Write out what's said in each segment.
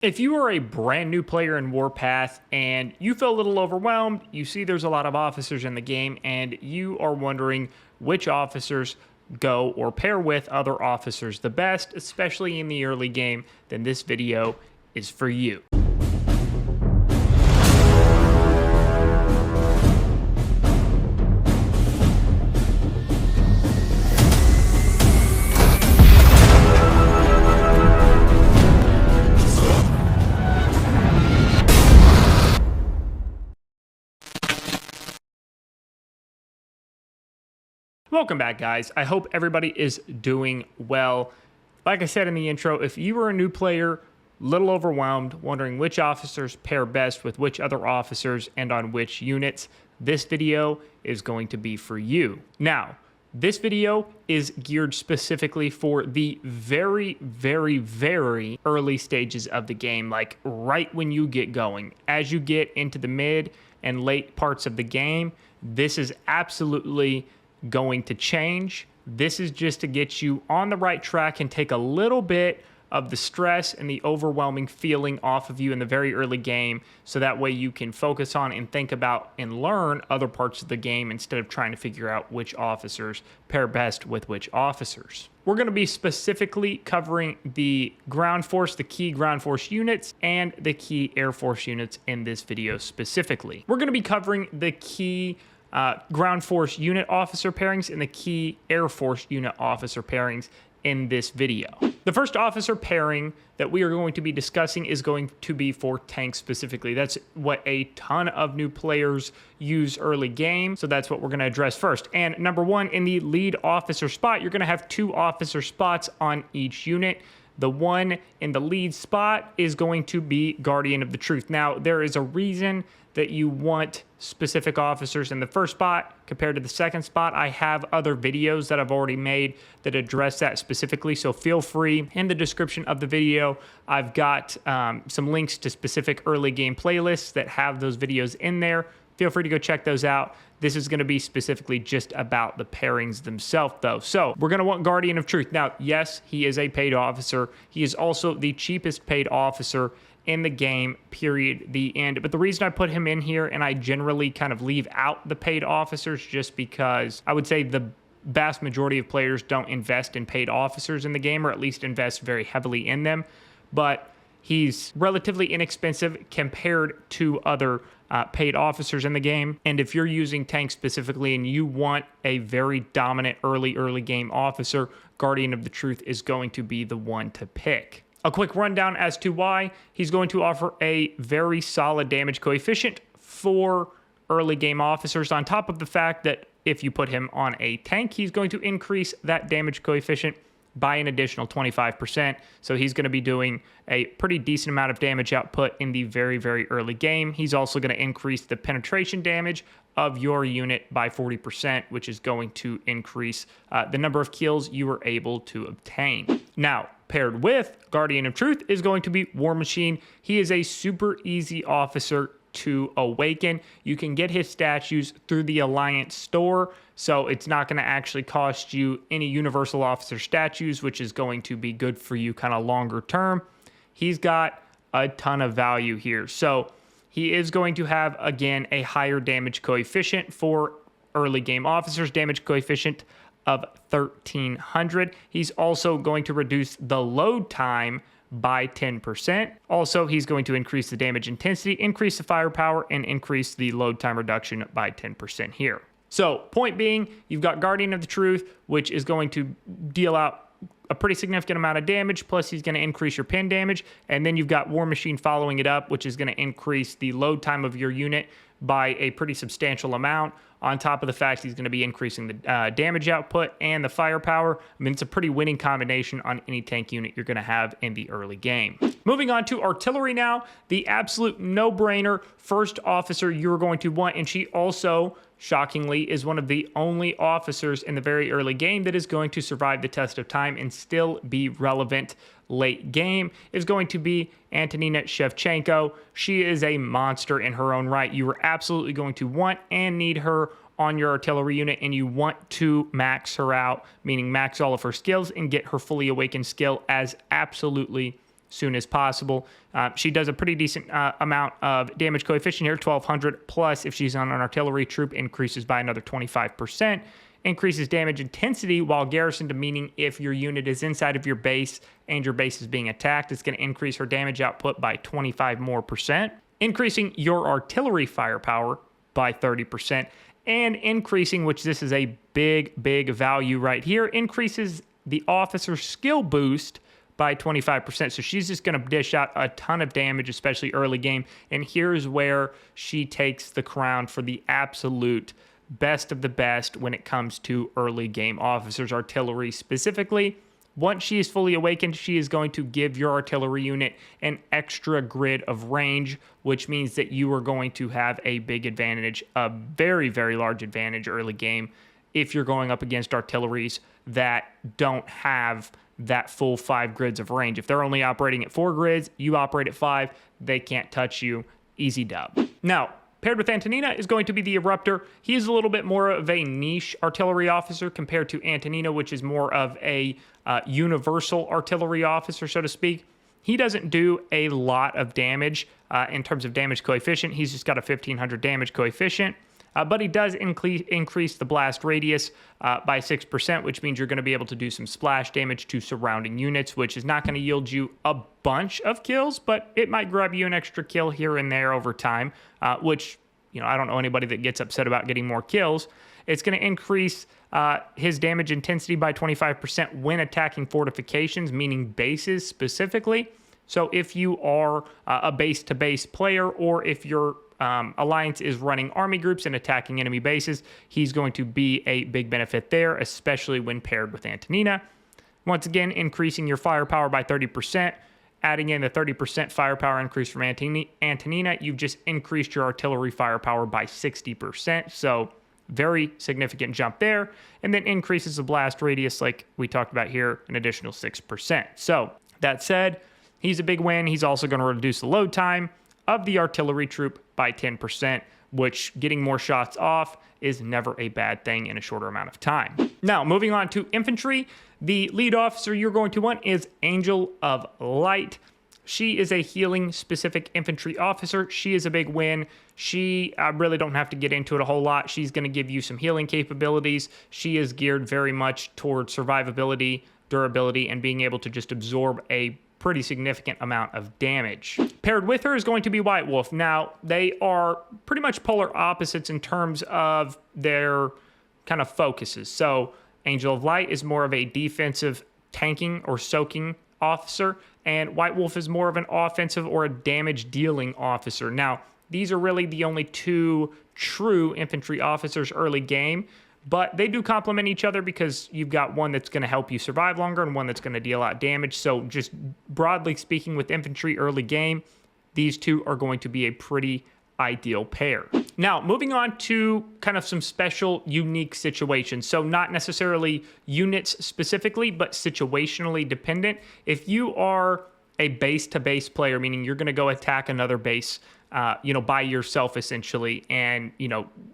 If you are a brand new player in Warpath and you feel a little overwhelmed, you see there's a lot of officers in the game, and you are wondering which officers go or pair with other officers the best, especially in the early game, then this video is for you. Welcome back, guys. I hope everybody is doing well. Like I said in the intro, if you are a new player, little overwhelmed, wondering which officers pair best with which other officers and on which units, this video is going to be for you. Now, this video is geared specifically for the very early stages of the game, like right when you get going. As you get into the mid and late parts of the game, this is absolutely going to change. This is just to get you on the right track and take a little bit of the stress and the overwhelming feeling off of you in the very early game, so that way you can focus on and think about and learn other parts of the game instead of trying to figure out which officers pair best with which officers. We're going to be specifically covering the ground force, the key ground force units, and the key air force units in this video specifically. We're going to be covering the key ground force unit officer pairings and the key air force unit officer pairings in this video. The first officer pairing that we are going to be discussing is going to be for tanks specifically. That's what a ton of new players use early game, so that's what we're going to address first. And number one, in the lead officer spot, you're going to have two officer spots on each unit. The one in the lead spot is going to be Guardian of the Truth. Now, there is a reason that you want specific officers in the first spot compared to the second spot. I have other videos that I've already made that address that specifically, so feel free. In the description of the video, I've got some links to specific early game playlists that have those videos in there. Feel free to go check those out. This is going to be specifically just about the pairings themselves, though. So we're going to want Guardian of Truth. Now, yes, he is a paid officer. He is also the cheapest paid officer in the game, period, the end. But the reason I put him in here, and I generally kind of leave out the paid officers, just because I would say the vast majority of players don't invest in paid officers in the game, or at least invest very heavily in them. But he's relatively inexpensive compared to other paid officers in the game. And if you're using tanks specifically and you want a very dominant early game officer, Guardian of the Truth is going to be the one to pick. A quick rundown as to why. He's going to offer a very solid damage coefficient for early game officers, on top of the fact that if you put him on a tank, he's going to increase that damage coefficient by an additional 25%. So he's going to be doing a pretty decent amount of damage output in the very early game. He's also going to increase the penetration damage of your unit by 40%, which is going to increase the number of kills you are able to obtain. Now, paired with Guardian of Truth is going to be War Machine. He is a super easy officer to awaken. You can get his statues through the Alliance store, so it's not going to actually cost you any Universal Officer statues, which is going to be good for you kind of longer term. He's got a ton of value here. So he is going to have, again, a higher damage coefficient for early game officers, damage coefficient of 1300. He's also going to reduce the load time by 10%. Also, he's going to increase the damage intensity, increase the firepower, and increase the load time reduction by 10% here. So, point being, you've got Guardian of the Truth, which is going to deal out a pretty significant amount of damage, plus he's going to increase your pin damage, and then you've got War Machine following it up, which is going to increase the load time of your unit by a pretty substantial amount, on top of the fact he's going to be increasing the damage output and the firepower. I mean, it's a pretty winning combination on any tank unit you're going to have in the early game. Moving on to artillery now, the absolute no-brainer first officer you're going to want, and she also, shockingly, is one of the only officers in the very early game that is going to survive the test of time and still be relevant late game, is going to be Antonina Shevchenko. She is a monster in her own right. You are absolutely going to want and need her on your artillery unit, and you want to max her out, meaning max all of her skills and get her fully awakened skill as absolutely soon as possible. She does a pretty decent amount of damage coefficient here, 1200, plus if she's on an artillery troop, increases by another 25%. Increases damage intensity while garrisoned, meaning if your unit is inside of your base and your base is being attacked, it's going to increase her damage output by 25 more percent. Increasing your artillery firepower by 30%, and increasing, which this is a big value right here, increases the officer skill boost by 25%. So she's just going to dish out a ton of damage, especially early game. And here's where she takes the crown for the absolute best of the best when it comes to early game officers, artillery specifically. Once she is fully awakened, she is going to give your artillery unit an extra grid of range, which means that you are going to have a big advantage, a very large advantage early game if you're going up against artilleries that don't have that full 5 grids of range. If they're only operating at 4 grids, you operate at 5, they can't touch you. Easy dub. Now, paired with Antonina is going to be the Eruptor. He is a little bit more of a niche artillery officer compared to Antonina, which is more of a universal artillery officer, so to speak. He doesn't do a lot of damage in terms of damage coefficient. He's just got a 1500 damage coefficient. But he does increase the blast radius by 6%, which means you're going to be able to do some splash damage to surrounding units, which is not going to yield you a bunch of kills, but it might grab you an extra kill here and there over time, which, I don't know anybody that gets upset about getting more kills. It's going to increase his damage intensity by 25% when attacking fortifications, meaning bases specifically. So if you are a base-to-base player, or if your alliance is running army groups and attacking enemy bases, he's going to be a big benefit there, especially when paired with Antonina. Once again, increasing your firepower by 30%, adding in the 30% firepower increase from Antonina, you've just increased your artillery firepower by 60%. So very significant jump there. And then increases the blast radius, like we talked about here, an additional 6%. So that said, he's a big win. He's also going to reduce the load time of the artillery troop by 10%, which getting more shots off is never a bad thing in a shorter amount of time. Now, moving on to infantry, the lead officer you're going to want is Angel of Light. She is a healing specific infantry officer. She is a big win. I really don't have to get into it a whole lot. She's going to give you some healing capabilities. She is geared very much towards survivability, durability, and being able to just absorb a pretty significant amount of damage. Paired with her is going to be White Wolf. Now, they are pretty much polar opposites in terms of their kind of focuses. So Angel of Light is more of a defensive tanking or soaking officer, and White Wolf is more of an offensive or a damage dealing officer. Now, these are really the only two true infantry officers early game, but they do complement each other because you've got one that's going to help you survive longer and one that's going to deal out damage. So just broadly speaking, with infantry early game, these two are going to be a pretty ideal pair. Now, moving on to kind of some special, unique situations. So not necessarily units specifically, but situationally dependent. If you are a base-to-base player, meaning you're going to go attack another base, by yourself essentially, and,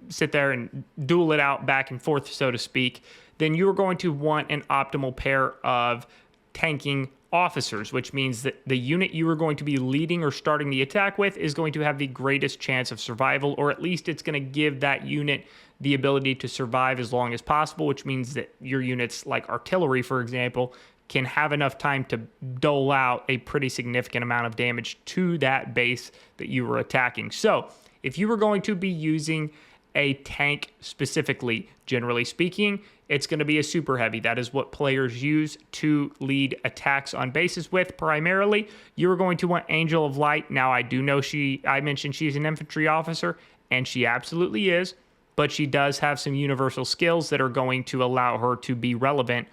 sit there and duel it out back and forth, so to speak, then you're going to want an optimal pair of tanking officers, which means that the unit you are going to be leading or starting the attack with is going to have the greatest chance of survival, or at least it's going to give that unit the ability to survive as long as possible, which means that your units like artillery, for example, can have enough time to dole out a pretty significant amount of damage to that base that you were attacking. So if you were going to be using a tank specifically, generally speaking, it's going to be a super heavy. That is what players use to lead attacks on bases with primarily. You are going to want Angel of Light. Now, I do know I mentioned she's an infantry officer, and she absolutely is, but she does have some universal skills that are going to allow her to be relevant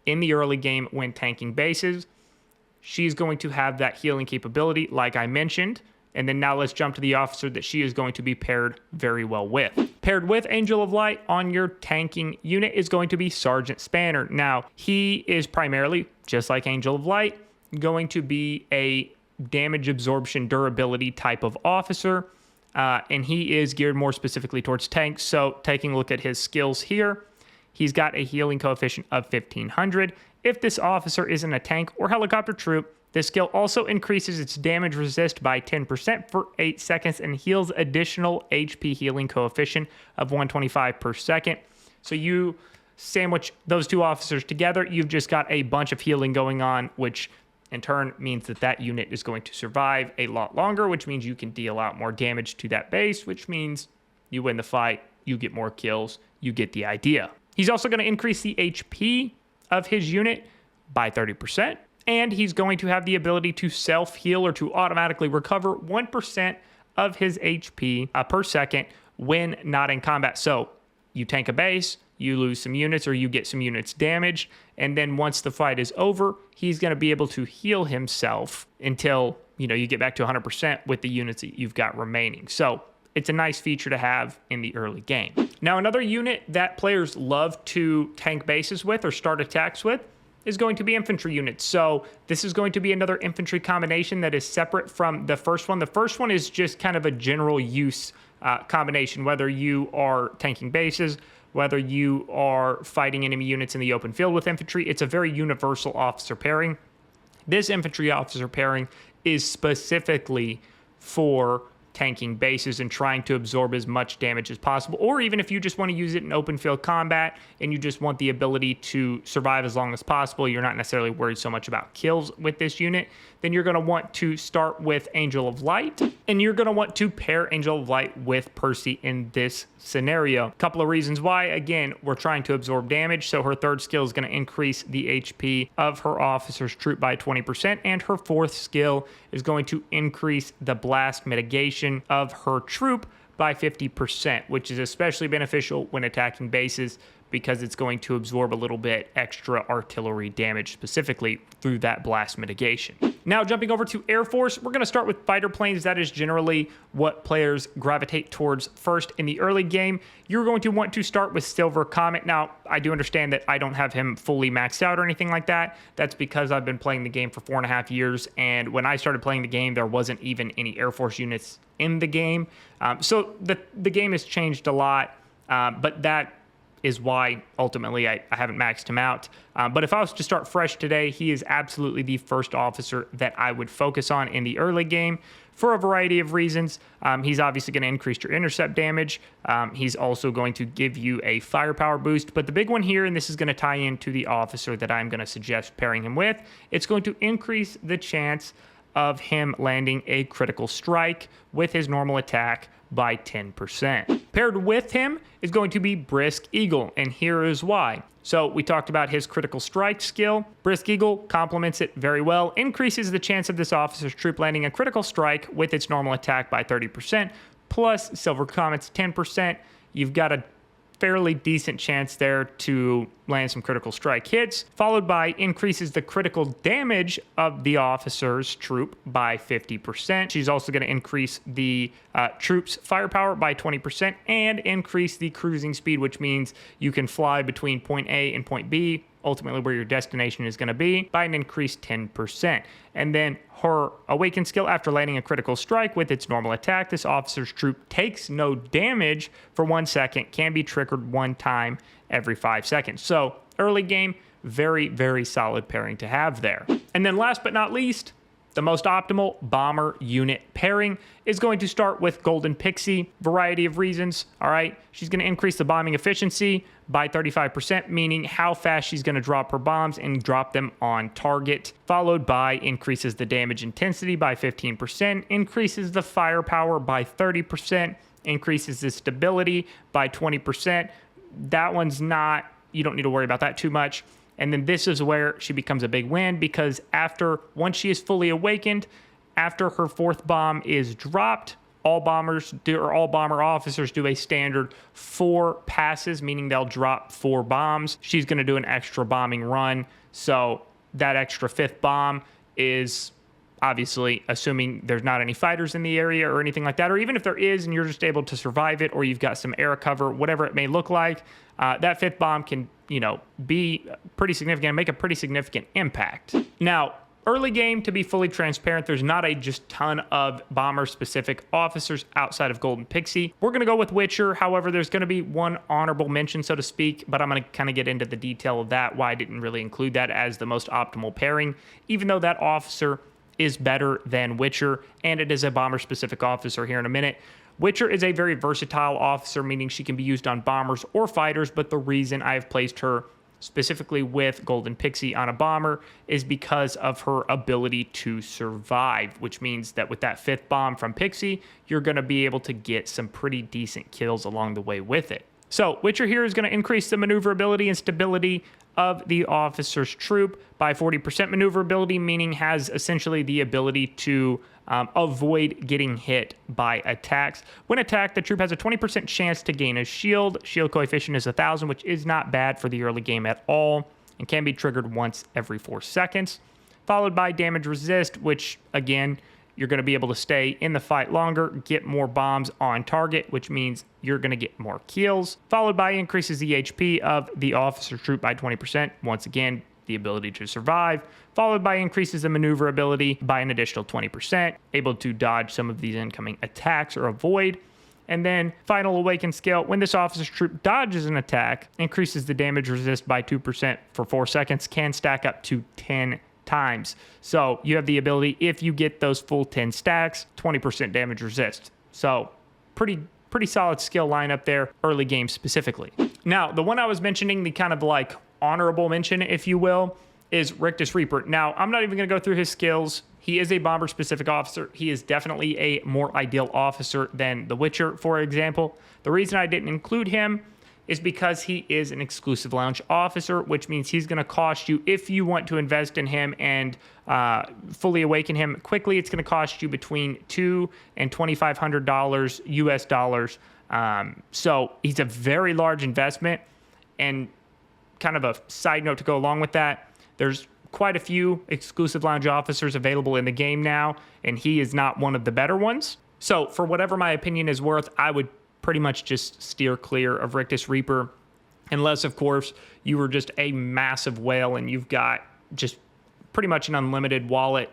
in the early game when tanking bases. She's going to have that healing capability, like I mentioned. And then now let's jump to the officer that she is going to be paired very well with. Paired with Angel of Light on your tanking unit is going to be Sergeant Spanner. Now, he is primarily, just like Angel of Light, going to be a damage absorption durability type of officer. And he is geared more specifically towards tanks. So taking a look at his skills here, he's got a healing coefficient of 1500. If this officer isn't a tank or helicopter troop, This skill also increases its damage resist by 10% for 8 seconds and heals additional HP healing coefficient of 125 per second. So you sandwich those two officers together, you've just got a bunch of healing going on, which in turn means that that unit is going to survive a lot longer, which means you can deal out more damage to that base, which means you win the fight, you get more kills, you get the idea. He's also going to increase the HP of his unit by 30%. And he's going to have the ability to self-heal or to automatically recover 1% of his HP per second when not in combat. So you tank a base, you lose some units or you get some units damaged, and then once the fight is over, he's going to be able to heal himself until, you get back to 100% with the units that you've got remaining. So it's a nice feature to have in the early game. Now, another unit that players love to tank bases with or start attacks with is going to be infantry units. So this is going to be another infantry combination that is separate from the first one. The first one is just kind of a general use combination, whether you are tanking bases, whether you are fighting enemy units in the open field with infantry. It's a very universal officer pairing. This infantry officer pairing is specifically for tanking bases and trying to absorb as much damage as possible, or even if you just want to use it in open field combat and you just want the ability to survive as long as possible, you're not necessarily worried so much about kills with this unit, then you're going to want to start with Angel of Light, and you're going to want to pair Angel of Light with Percy in this scenario. A couple of reasons why. Again, we're trying to absorb damage, so her third skill is going to increase the HP of her officer's troop by 20%, and her fourth skill is going to increase the blast mitigation of her troop by 50%, which is especially beneficial when attacking bases because it's going to absorb a little bit extra artillery damage specifically through that blast mitigation. Now, jumping over to Air Force, we're going to start with fighter planes. That is generally what players gravitate towards first in the early game. You're going to want to start with Silver Comet. Now, I do understand that I don't have him fully maxed out or anything like that. That's because I've been playing the game for 4.5 years, and when I started playing the game, there wasn't even any Air Force units in the game. So the game has changed a lot, but that is why ultimately I haven't maxed him out. But if I was to start fresh today, he is absolutely the first officer that I would focus on in the early game for a variety of reasons. He's obviously going to increase your intercept damage. He's also going to give you a firepower boost. But the big one here, and this is going to tie into the officer that I'm going to suggest pairing him with, it's going to increase the chance of him landing a critical strike with his normal attack by 10%. Paired with him is going to be Brisk Eagle, and here is why. So we talked about his critical strike skill. Brisk Eagle complements it very well, increases the chance of this officer's troop landing a critical strike with its normal attack by 30%, plus Silver Comet's 10%. You've got a fairly decent chance there to land some critical strike hits, followed by increases the critical damage of the officer's troop by 50%. She's also going to increase the troops' firepower by 20% and increase the cruising speed, which means you can fly between point A and point B, ultimately where your destination is going to be, by an increased 10%. And then her awakened skill, after landing a critical strike with its normal attack, this officer's troop takes no damage for 1 second, can be triggered 1 time every 5 seconds. So early game, very, very solid pairing to have there. And then last but not least, the most optimal bomber unit pairing is going to start with Golden Pixie. Variety of reasons, all right? She's going to increase the bombing efficiency by 35%, meaning how fast she's going to drop her bombs and drop them on target, followed by increases the damage intensity by 15%, increases the firepower by 30%, increases the stability by 20%. That one's not, you don't need to worry about that too much. And then this is where she becomes a big win, because once she is fully awakened, after her 4th bomb is dropped, all bomber officers do a standard 4 passes, meaning they'll drop 4 bombs. She's going to do an extra bombing run. So that extra 5th bomb is obviously assuming there's not any fighters in the area or anything like that, or even if there is and you're just able to survive it, or you've got some air cover, whatever it may look like, that 5th bomb can, be pretty significant and make a pretty significant impact. Now, Early game, to be fully transparent, there's not a just ton of bomber-specific officers outside of Golden Pixie. We're going to go with Witcher. However, there's going to be one honorable mention, so to speak, but I'm going to kind of get into the detail of that, why I didn't really include that as the most optimal pairing, even though that officer is better than Witcher, and it is a bomber-specific officer here in a minute. Witcher is a very versatile officer, meaning she can be used on bombers or fighters, but the reason I have placed her specifically with Golden Pixie on a bomber is because of her ability to survive, which means that with that 5th bomb from Pixie, you're going to be able to get some pretty decent kills along the way with it. So Witcher here is going to increase the maneuverability and stability of the officer's troop by 40% maneuverability, meaning has essentially the ability to avoid getting hit by attacks. When attacked, the troop has a 20% chance to gain a shield. Shield coefficient is 1,000, which is not bad for the early game at all, and can be triggered once every 4 seconds. Followed by damage resist, which again, you're going to be able to stay in the fight longer, get more bombs on target, which means you're going to get more kills. Followed by increases the HP of the officer troop by 20%. Once again, the ability to survive. Followed by increases the maneuverability by an additional 20%, able to dodge some of these incoming attacks or avoid. And then final awaken skill, when this officer's troop dodges an attack, increases the damage resist by 2% for 4 seconds, can stack up to 10 times. So you have the ability, if you get those full 10 stacks, 20% damage resist. So pretty solid skill lineup there, early game specifically. Now, the one I was mentioning, the kind of like honorable mention, if you will, is Rictus Reaper. Now, I'm not even going to go through his skills. He is a bomber-specific officer. He is definitely a more ideal officer than the Witcher, for example. The reason I didn't include him is because he is an exclusive lounge officer, which means he's going to cost you, if you want to invest in him and fully awaken him quickly, it's going to cost you between $200 and $2,500 US dollars. So he's a very large investment. And kind of a side note to go along with that, there's quite a few exclusive lounge officers available in the game now, and he is not one of the better ones. So for whatever my opinion is worth, I would pretty much just steer clear of Rictus Reaper, unless, of course, you were just a massive whale and you've got just pretty much an unlimited wallet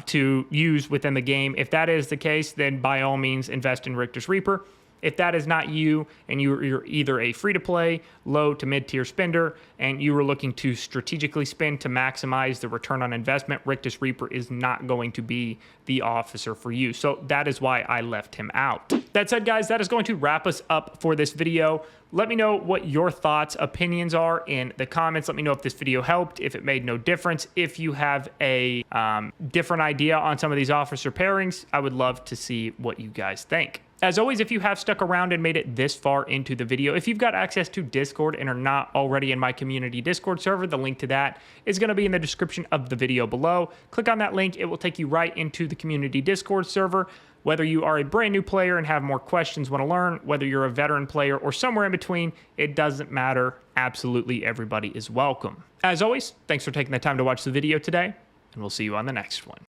to use within the game. If that is the case, then by all means, invest in Rictus Reaper. If that is not you, and you're either a free-to-play, low to mid-tier spender, and you were looking to strategically spend to maximize the return on investment, Rictus Reaper is not going to be the officer for you. So that is why I left him out. That said, guys, that is going to wrap us up for this video. Let me know what your thoughts, opinions are in the comments. Let me know if this video helped, if it made no difference. If you have a different idea on some of these officer pairings, I would love to see what you guys think. As always, if you have stuck around and made it this far into the video, if you've got access to Discord and are not already in my community Discord server, the link to that is going to be in the description of the video below. Click on that link. It will take you right into the community Discord server. Whether you are a brand new player and have more questions, want to learn, whether you're a veteran player or somewhere in between, it doesn't matter. Absolutely everybody is welcome. As always, thanks for taking the time to watch the video today, and we'll see you on the next one.